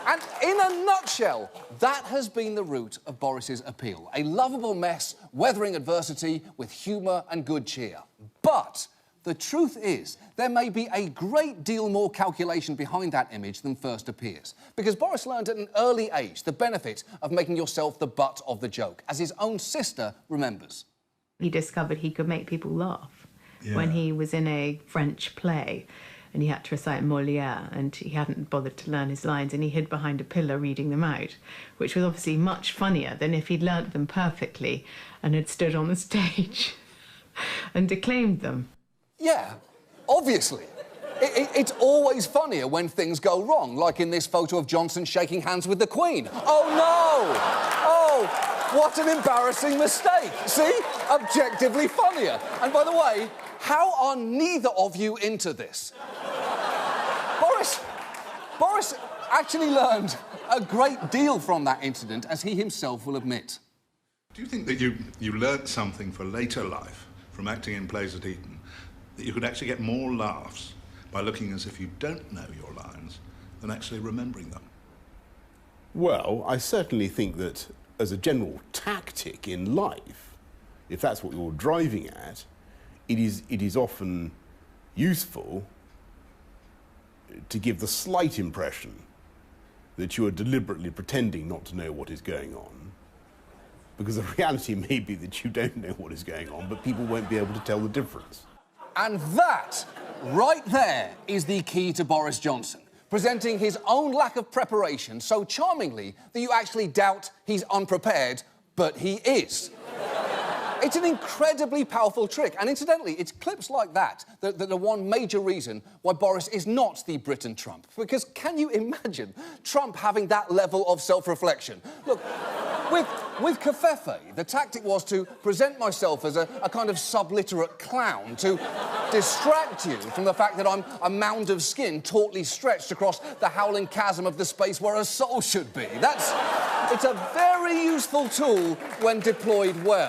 And in a nutshell, that has been the root of Boris's appeal. A lovable mess, weathering adversity with humour and good cheer. But the truth is, there may be a great deal more calculation behind that image than first appears. Because Boris learned at an early age the benefit of making yourself the butt of the joke, as his own sister remembers. He discovered he could make people laugh when he was in a French play and he had to recite Molière and he hadn't bothered to learn his lines and he hid behind a pillar reading them out, which was obviously much funnier than if he'd learnt them perfectly and had stood on the stage and declaimed them. Yeah, obviously. It's always funnier when things go wrong, like in this photo of Johnson shaking hands with the Queen. Oh, no! Oh, what an embarrassing mistake. See? Objectively funnier. And by the way, how are neither of you into this? Boris actually learned a great deal from that incident, as he himself will admit. Do you think that you learnt something for later life from acting in plays at Eton, that you could actually get more laughs by looking as if you don't know your lines than actually remembering them? Well, I certainly think that as a general tactic in life, if that's what you're driving at, it is often useful to give the slight impression that you are deliberately pretending not to know what is going on, because the reality may be that you don't know what is going on, but people won't be able to tell the difference. And that, right there, is the key to Boris Johnson, presenting his own lack of preparation so charmingly that you actually doubt he's unprepared, but he is. It's an incredibly powerful trick, and incidentally, it's clips like that that are one major reason why Boris is not the Britain Trump. Because can you imagine Trump having that level of self-reflection? Look, with Covfefe, the tactic was to present myself as a kind of subliterate clown, to distract you from the fact that I'm a mound of skin tautly stretched across the howling chasm of the space where a soul should be. It's a very useful tool when deployed well.